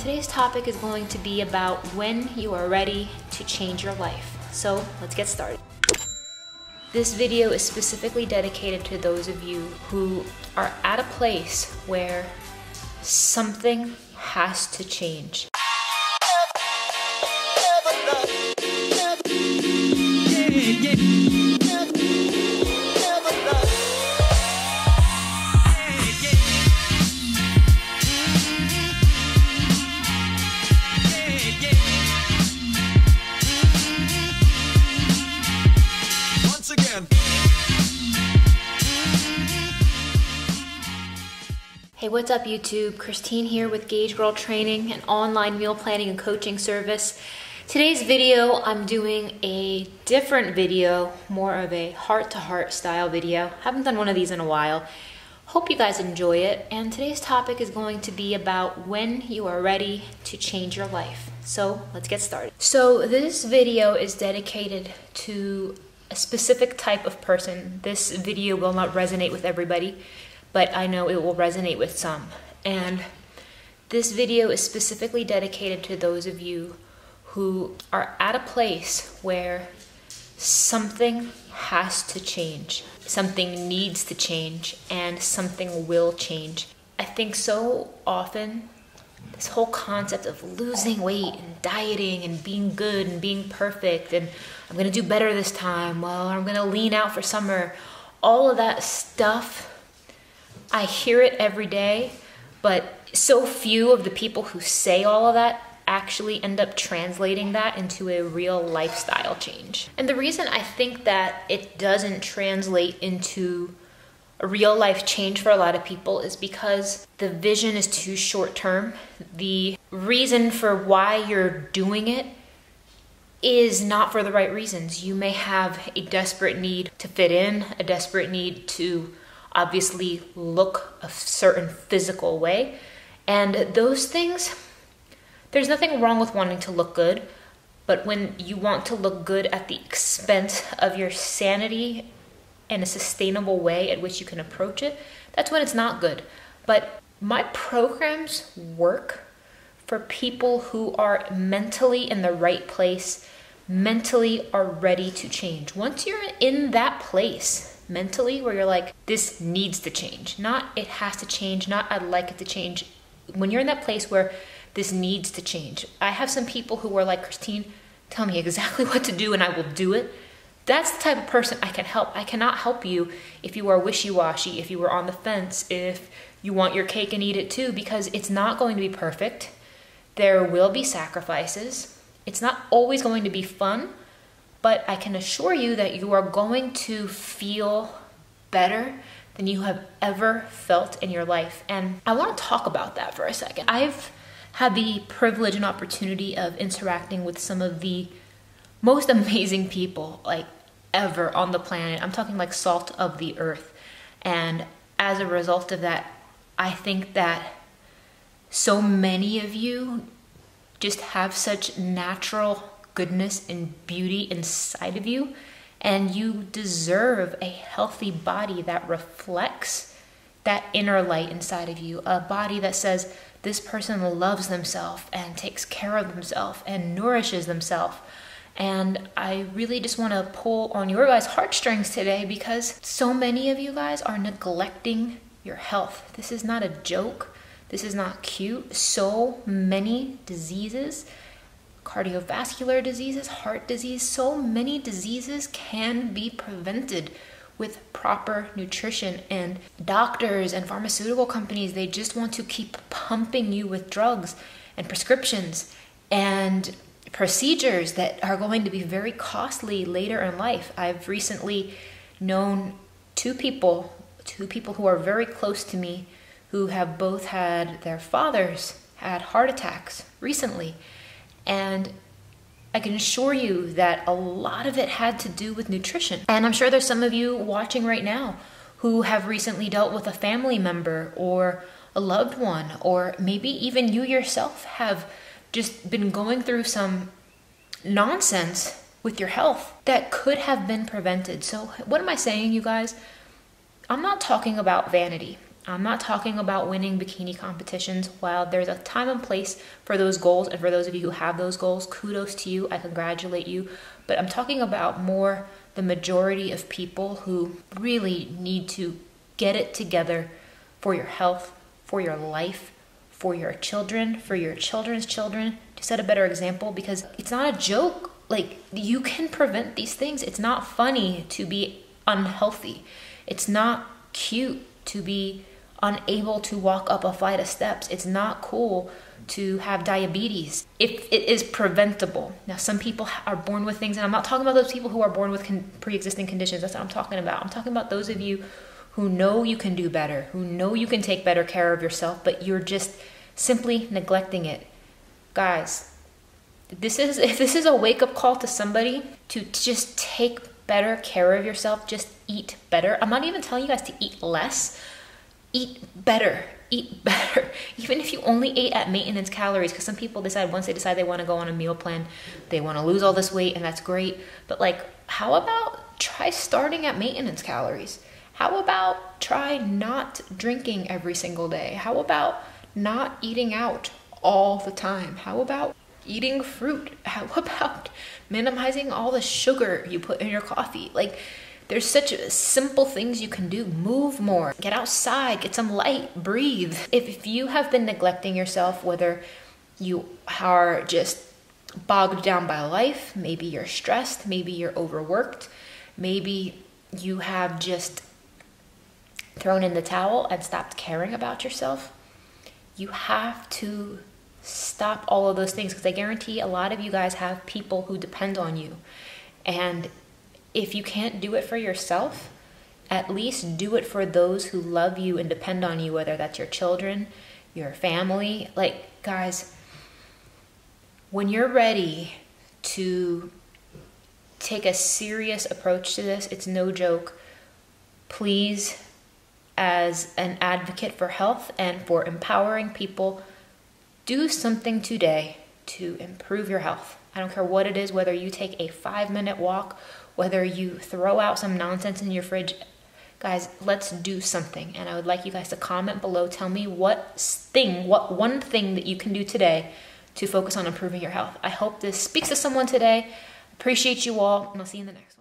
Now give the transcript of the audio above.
Today's topic is going to be about when you are ready to change your life. So let's get started. This video is specifically dedicated to those of you who are at a place where something has to change. Hey, what's up YouTube? Christine here with Gauge Girl Training, an online meal planning and coaching service. Today's video, I'm doing a different video, more of a heart-to-heart style video. Haven't done one of these in a while. Hope you guys enjoy it. And today's topic is going to be about when you are ready to change your life. So let's get started. So this video is dedicated to a specific type of person. This video will not resonate with everybody, but I know it will resonate with some. And this video is specifically dedicated to those of you who are at a place where something has to change, something needs to change, and something will change. I think so often this whole concept of losing weight and dieting and being good and being perfect and I'm gonna do better this time, well, I'm gonna lean out for summer, all of that stuff, I hear it every day, but so few of the people who say all of that actually end up translating that into a real lifestyle change. And the reason I think that it doesn't translate into a real life change for a lot of people is because the vision is too short term. The reason for why you're doing it is not for the right reasons. You may have a desperate need to fit in, a desperate need to obviously look a certain physical way. And those things, there's nothing wrong with wanting to look good, but when you want to look good at the expense of your sanity and a sustainable way at which you can approach it, that's when it's not good. But my programs work for people who are mentally in the right place, mentally are ready to change. Once you're in that place, mentally, where you're like, this needs to change, not it has to change, not I'd like it to change. When you're in that place where this needs to change, I have some people who are like, Christine, tell me exactly what to do and I will do it. That's the type of person I can help. I cannot help you if you are wishy-washy, if you were on the fence, if you want your cake and eat it too, because it's not going to be perfect. There will be sacrifices. It's not always going to be fun. But I can assure you that you are going to feel better than you have ever felt in your life. And I want to talk about that for a second. I've had the privilege and opportunity of interacting with some of the most amazing people like ever on the planet. I'm talking like salt of the earth. And as a result of that, I think that so many of you just have such natural goodness and beauty inside of you, and you deserve a healthy body that reflects that inner light inside of you, a body that says this person loves themselves and takes care of themselves and nourishes themselves. And I really just want to pull on your guys' heartstrings today because so many of you guys are neglecting your health. This is not a joke. This is not cute. So many diseases, cardiovascular diseases, heart disease, so many diseases can be prevented with proper nutrition. And doctors and pharmaceutical companies, they just want to keep pumping you with drugs and prescriptions and procedures that are going to be very costly later in life. I've recently known two people who are very close to me who have both had their fathers had heart attacks recently. And I can assure you that a lot of it had to do with nutrition. And I'm sure there's some of you watching right now who have recently dealt with a family member or a loved one, or maybe even you yourself have just been going through some nonsense with your health that could have been prevented. So what am I saying, you guys? I'm not talking about vanity. I'm not talking about winning bikini competitions. While there's a time and place for those goals, and for those of you who have those goals, kudos to you, I congratulate you. But I'm talking about more the majority of people who really need to get it together for your health, for your life, for your children, for your children's children, to set a better example, because it's not a joke. Like, you can prevent these things. It's not funny to be unhealthy. It's not cute to be unable to walk up a flight of steps. It's not cool to have diabetes if it is preventable. Now, some people are born with things, and I'm not talking about those people who are born with pre-existing conditions. That's what I'm talking about. I'm talking about those of you who know you can do better, who know you can take better care of yourself, but you're just simply neglecting it. Guys, if this is a wake-up call to somebody to just take better care of yourself, just eat better. I'm not even telling you guys to eat less. Eat better. Eat better. Even if you only ate at maintenance calories, because some people decide, once they decide they want to go on a meal plan, they want to lose all this weight, and that's great. But like, how about try starting at maintenance calories? How about try not drinking every single day? How about not eating out all the time? How about eating fruit? How about minimizing all the sugar you put in your coffee? Like, there's such simple things you can do. Move more, get outside, get some light, breathe. If you have been neglecting yourself, whether you are just bogged down by life, maybe you're stressed, maybe you're overworked, maybe you have just thrown in the towel and stopped caring about yourself, you have to stop all of those things, because I guarantee a lot of you guys have people who depend on you. And if you can't do it for yourself, at least do it for those who love you and depend on you, whether that's your children, your family. Like, guys, when you're ready to take a serious approach to this, it's no joke. Please, as an advocate for health and for empowering people, do something today to improve your health. I don't care what it is, whether you take a 5-minute walk, whether you throw out some nonsense in your fridge. Guys, let's do something. And I would like you guys to comment below. Tell me what one thing that you can do today to focus on improving your health. I hope this speaks to someone today. Appreciate you all, and I'll see you in the next one.